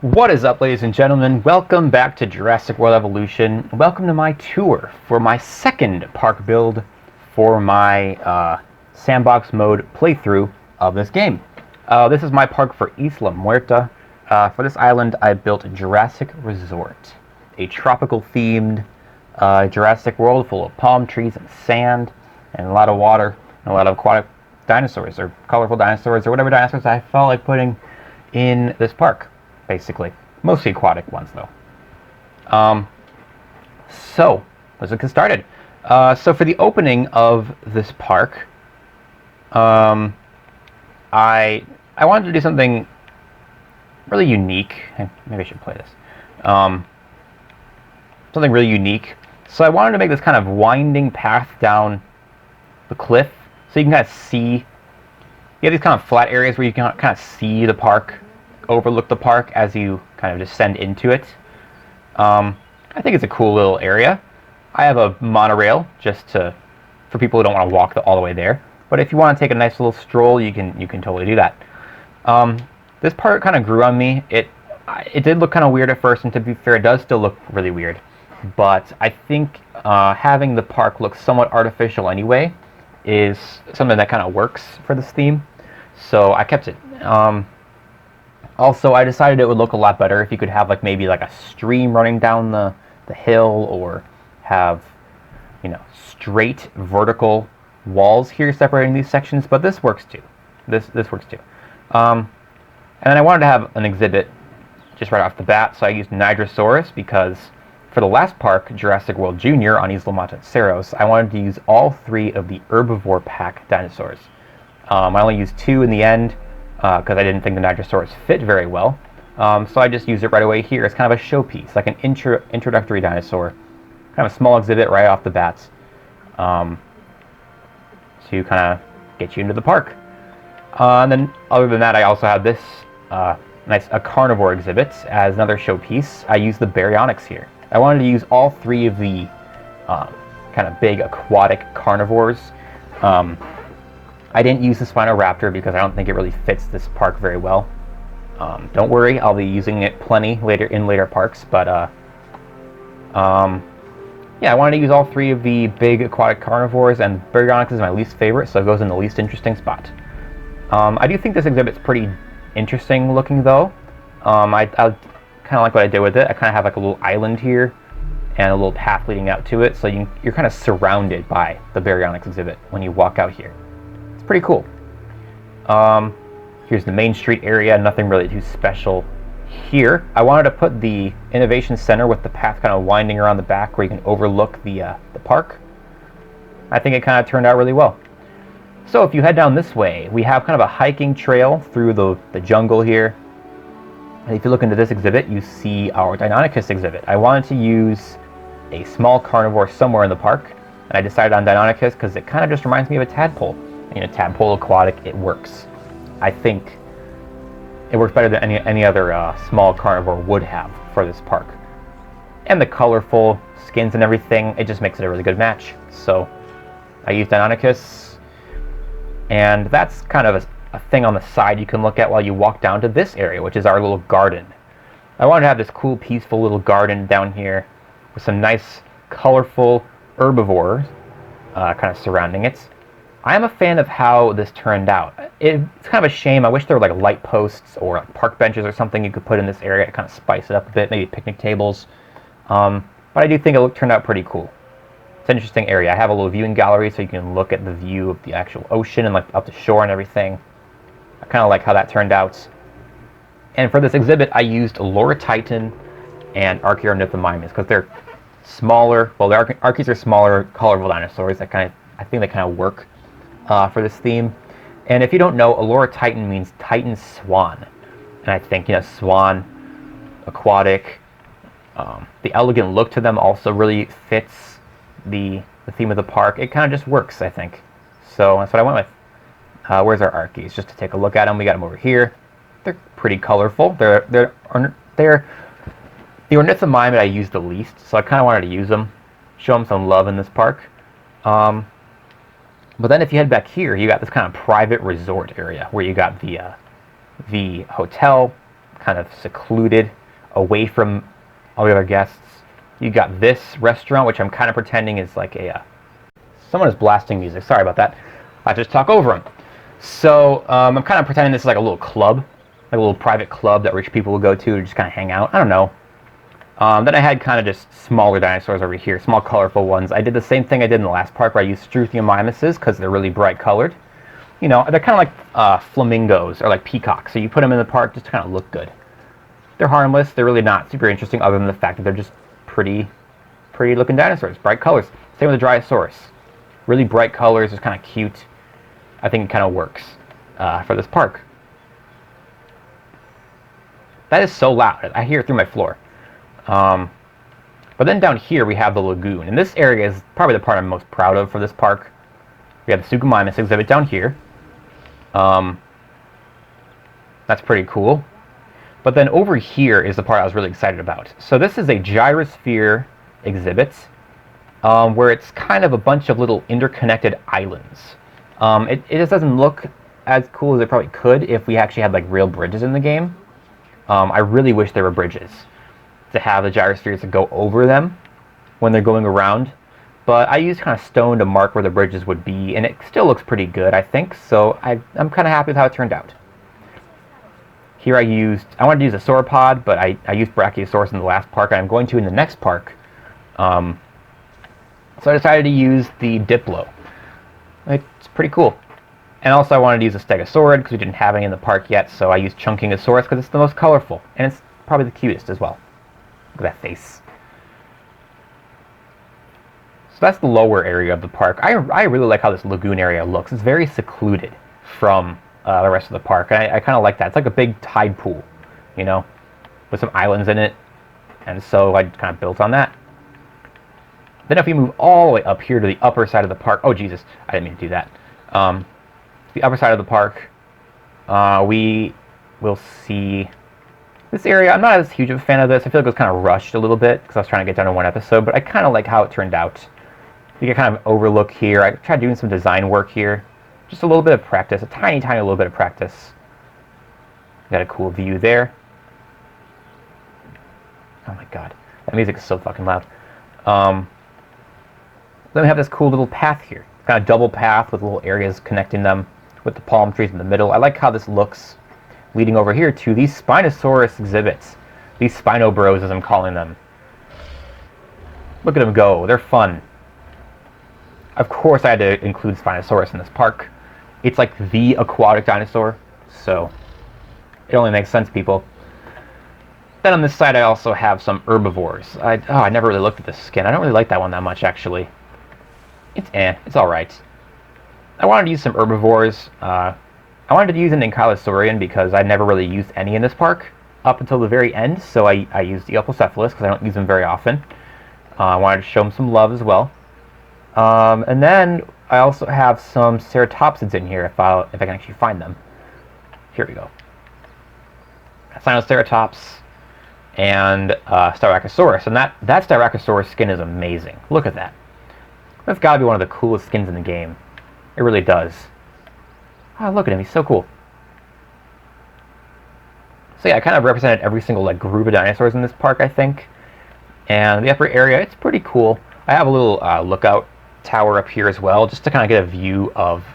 What is up, ladies and gentlemen? Welcome back to Jurassic World Evolution. Welcome to my tour for my second park build for my Sandbox mode playthrough of this game. This is my park for Isla Muerta. For this island, I built Jurassic Resort, a tropical-themed Jurassic World full of palm trees and sand, and a lot of water, and a lot of aquatic dinosaurs, or colorful dinosaurs, or whatever dinosaurs I felt like putting in this park. Basically, mostly aquatic ones though. So let's get started. So for the opening of this park, I wanted to do something really unique. Maybe I should play this. Something really unique. So I wanted to make this kind of winding path down the cliff, so you can kind of see. You have these kind of flat areas where you can kind of see the park. Overlook the park as you kind of descend into it. I think it's a cool little area. I have a monorail just for people who don't want to walk all the way there. But if you want to take a nice little stroll, you can totally do that. This part kind of grew on me. It did look kind of weird at first, and to be fair, it does still look really weird. But I think having the park look somewhat artificial anyway is something that kind of works for this theme. So I kept it. Also, I decided it would look a lot better if you could have maybe a stream running down the hill, or have, straight vertical walls here separating these sections. But this works too. This works too. And then I wanted to have an exhibit just right off the bat, so I used Nigrosaurus because for the last park, Jurassic World Jr. on Isla Tacano, I wanted to use all three of the herbivore pack dinosaurs. I only used two in the end, because I didn't think the Nigrosaurus fit very well. So I just used it right away here as kind of a showpiece, like an introductory dinosaur. Kind of a small exhibit right off the bat, to kind of get you into the park. And then other than that, I also have this a carnivore exhibit as another showpiece. I used the baryonyx here. I wanted to use all three of the kind of big aquatic carnivores. I didn't use the Spinoraptor because I don't think it really fits this park very well. Don't worry, I'll be using it plenty later parks, but yeah, I wanted to use all three of the big aquatic carnivores, and Baryonyx is my least favorite, so it goes in the least interesting spot. I do think this exhibit's pretty interesting looking though. I kind of like what I did with it. I kind of have a little island here and a little path leading out to it, so you're kind of surrounded by the Baryonyx exhibit when you walk out here. Pretty cool. Here's the Main Street area. Nothing really too special here. I wanted to put the Innovation Center with the path kind of winding around the back where you can overlook the park. I think it kind of turned out really well. So if you head down this way, we have kind of a hiking trail through the jungle here. And if you look into this exhibit, you see our Deinonychus exhibit. I wanted to use a small carnivore somewhere in the park, and I decided on Deinonychus because it kind of just reminds me of a tadpole. Tadpole aquatic, it works. I think it works better than any other small carnivore would have for this park. And the colorful skins and everything, it just makes it a really good match. So I used Deinonychus, and that's kind of a thing on the side you can look at while you walk down to this area, which is our little garden. I wanted to have this cool, peaceful little garden down here with some nice, colorful herbivores kind of surrounding it. I am a fan of how this turned out. It's kind of a shame. I wish there were light posts or park benches or something you could put in this area to kind of spice it up a bit, maybe picnic tables. But I do think it turned out pretty cool. It's an interesting area. I have a little viewing gallery so you can look at the view of the actual ocean and up the shore and everything. I kind of like how that turned out. And for this exhibit, I used Titan and Archaeornithomimus because they're smaller. Well, the Archies are smaller, colorful dinosaurs. I think they kind of work for this theme. And if you don't know, Allura Titan means Titan Swan. And I think, swan, aquatic, the elegant look to them also really fits the theme of the park. It kind of just works, I think. So that's what I went with. Where's our Archies? Just to take a look at them. We got them over here. They're pretty colorful. They're the Ornithomime I used the least, so I kind of wanted to use them, show them some love in this park. But then if you head back here, you got this kind of private resort area where you got the hotel, kind of secluded, away from all the other guests. You got this restaurant, which I'm kind of pretending is like a... someone is blasting music. Sorry about that. I just talk over them. So I'm kind of pretending this is like a little club, like a little private club that rich people will go to just kind of hang out. I don't know. Then I had kind of just smaller dinosaurs over here, small colorful ones. I did the same thing I did in the last park where I used Struthiomimuses because they're really bright colored. You know, they're kind of like flamingos or like peacocks. So you put them in the park just to kind of look good. They're harmless. They're really not super interesting other than the fact that they're just pretty looking dinosaurs, bright colors. Same with the Dryosaurus. Really bright colors, it's kind of cute. I think it kind of works for this park. That is so loud. I hear it through my floor. But then down here we have the lagoon. And this area is probably the part I'm most proud of for this park. We have the Suchomimus exhibit down here. That's pretty cool. But then over here is the part I was really excited about. So this is a gyrosphere exhibit where it's kind of a bunch of little interconnected islands. It just doesn't look as cool as it probably could if we actually had like real bridges in the game. I really wish there were bridges to have the gyrospheres to go over them when they're going around. But I used kind of stone to mark where the bridges would be, and it still looks pretty good, I think. So I'm kind of happy with how it turned out. Here I wanted to use a sauropod, but I used Brachiosaurus in the last park, and I'm going to in the next park. So I decided to use the Diplo. It's pretty cool. And also I wanted to use a Stegosaurid because we didn't have any in the park yet, so I used Chunkingosaurus because it's the most colorful, and it's probably the cutest as well. Look at that face. So that's the lower area of the park. I really like how this lagoon area looks. It's very secluded from the rest of the park. And I kind of like that. It's like a big tide pool, you know, with some islands in it. And so I kind of built on that. Then if we move all the way up here to the upper side of the park, oh Jesus, I didn't mean to do that. The upper side of the park, we will see this area. I'm not as huge of a fan of this. I feel like it was kind of rushed a little bit because I was trying to get done in one episode, but I kind of like how it turned out. You get kind of overlook here. I tried doing some design work here. Just a little bit of practice, a tiny little bit of practice. Got a cool view there. Oh my god, that music is so fucking loud. Then we have this cool little path here. Kind of double path with little areas connecting them with the palm trees in the middle. I like how this looks leading over here to these Spinosaurus exhibits. These Spino Bros, as I'm calling them. Look at them go. They're fun. Of course I had to include Spinosaurus in this park. It's like the aquatic dinosaur, so it only makes sense, people. Then on this side I also have some herbivores. I never really looked at the skin. I don't really like that one that much, actually. It's alright. I wanted to use some herbivores. I wanted to use an Ankylosaurian because I never really used any in this park up until the very end, so I used the Eopocephalus because I don't use them very often. I wanted to show them some love as well. And then I also have some ceratopsids in here if I can actually find them. Here we go. Sinoceratops and Styracosaurus. And that Styracosaurus skin is amazing. Look at that. That's got to be one of the coolest skins in the game. It really does. Oh, look at him. He's so cool. So yeah, I kind of represented every single like group of dinosaurs in this park, I think. And the upper area, it's pretty cool. I have a little lookout tower up here as well, just to kind of get a view of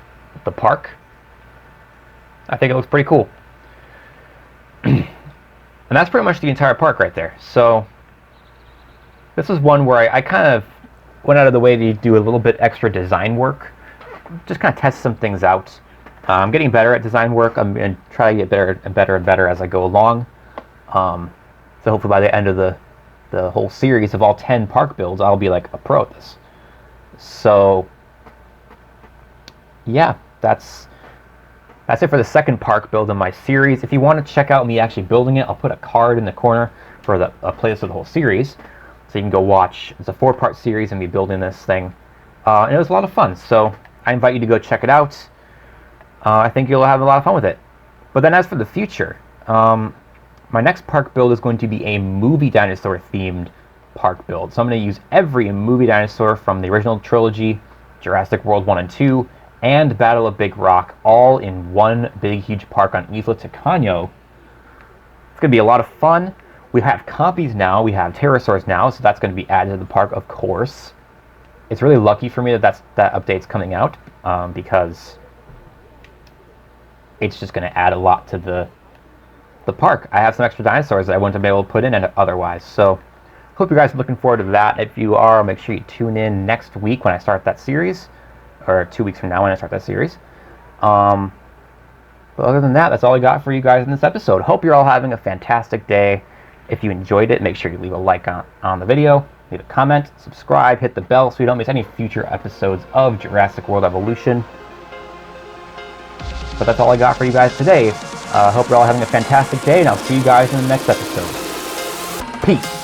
the park. I think it looks pretty cool. And that's pretty much the entire park right there. So this was one where I kind of went out of the way to do a little bit extra design work, just kind of test some things out. I'm getting better at design work. I'm going to try to get better and better and better as I go along. So hopefully by the end of the whole series of all 10 park builds, I'll be like a pro at this. So yeah, that's it for the second park build in my series. If you want to check out me actually building it, I'll put a card in the corner for a playlist of the whole series, so you can go watch. It's a 4-part series and me building this thing, and it was a lot of fun. So I invite you to go check it out. I think you'll have a lot of fun with it. But then as for the future, my next park build is going to be a movie dinosaur themed park build. So I'm going to use every movie dinosaur from the original trilogy, Jurassic World 1 and 2, and Battle of Big Rock, all in one big huge park on Isla Tacano It's going to be a lot of fun. We have compies now. We have pterosaurs now, so that's going to be added to the park, of course. It's really lucky for me that that update's coming out, because it's just going to add a lot to the park. I have some extra dinosaurs that I wouldn't have been able to put in otherwise. So hope you guys are looking forward to that. If you are, make sure you tune in next week when I start that series, or 2 weeks from now when I start that series. But other than that, that's all I got for you guys in this episode. Hope you're all having a fantastic day. If you enjoyed it, make sure you leave a like on the video, leave a comment, subscribe, hit the bell so you don't miss any future episodes of Jurassic World Evolution. But that's all I got for you guys today. Hope you're all having a fantastic day, and I'll see you guys in the next episode. Peace!